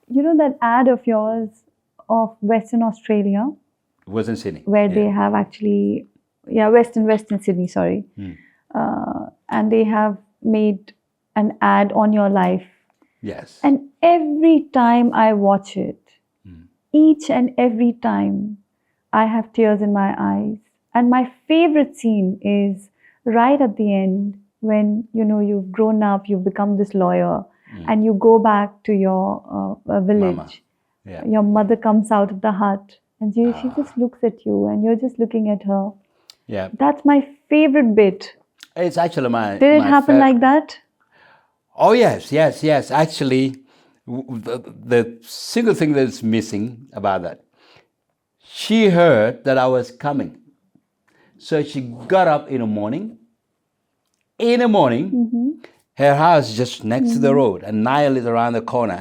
you know that ad of yours of Western Australia, It was in Sydney. where they have actually, Western Sydney, sorry. And they have made an ad on your life. Yes. And every time I watch it, each and every time, I have tears in my eyes. And my favorite scene is right at the end when, you know, you've grown up, you've become this lawyer, and you go back to your village. Mama. Yeah. Your mother comes out of the hut and she just looks at you and you're just looking at her. Yeah. That's my favorite bit. It's actually my... Did it happen like that? Oh, yes. Actually, the single thing that's missing about that, she heard that I was coming. So she got up in the morning. Her house is just next to the road, and Nile is around the corner,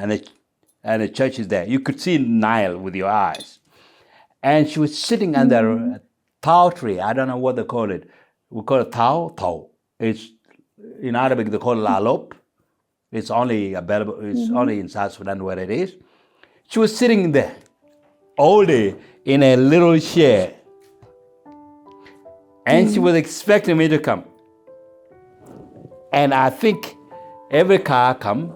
and the church is there. You could see Nile with your eyes. And she was sitting under a tau tree. I don't know what they call it. We call it tau. It's, in Arabic, they call it lalop. It's only available, it's only in South Sudan where it is. She was sitting there all day in a little chair. And she was expecting me to come. And I think every car come.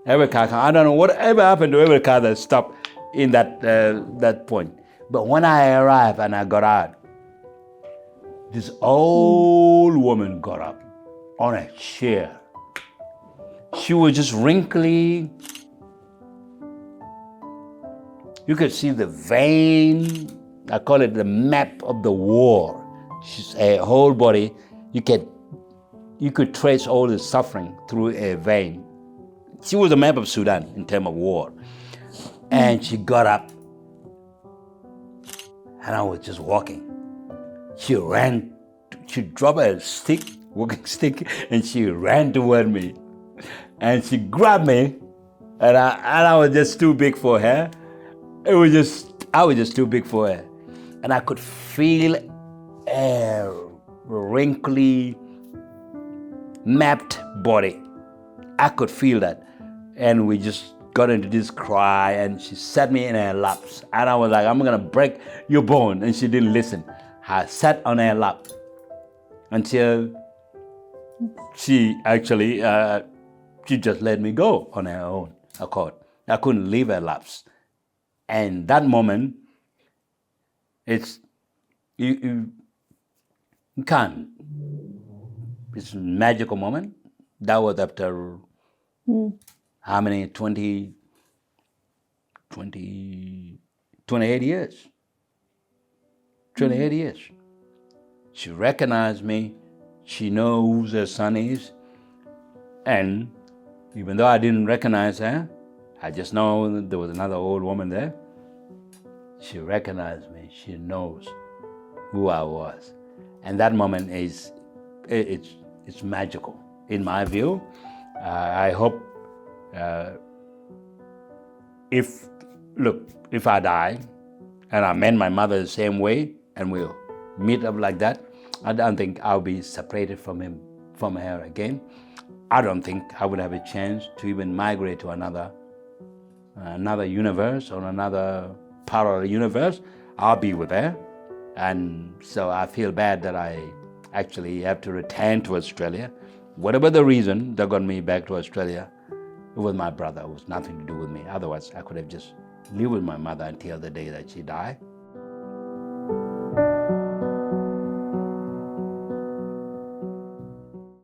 I don't know whatever happened to every car that stopped in that point. But when I arrived and I got out, this old woman got up on a chair. She was just wrinkly. You could see the vein. I call it the map of the war. She's a whole body. You could trace all the suffering through a vein. She was a map of Sudan in terms of war. And she got up, and I was just walking. She ran, she dropped a stick, walking stick, and she ran toward me. And she grabbed me, and I was just too big for her. I was just too big for her. And I could feel a wrinkly, mapped body. I could feel that. And we just got into this cry, and she sat me in her laps. And I was like, I'm gonna break your bone. And she didn't listen. I sat on her lap until she actually, she just let me go on her own accord. I couldn't leave her laps. And that moment, it's, you can't. It's a magical moment. That was after how many, 28 years. 28 years. She recognized me. She knows who her son is. And even though I didn't recognize her, I just know that there was another old woman there. She recognized me. She knows who I was. And that moment is, it's magical in my view. I hope if I die and I met my mother the same way and we'll meet up like that, I don't think I'll be separated from her again. I don't think I would have a chance to even migrate to another universe or another parallel universe. I'll be with her. And so I feel bad that I actually have to return to Australia. Whatever the reason that got me back to Australia, it was my brother. It was nothing to do with me. Otherwise, I could have just lived with my mother until the day that she died.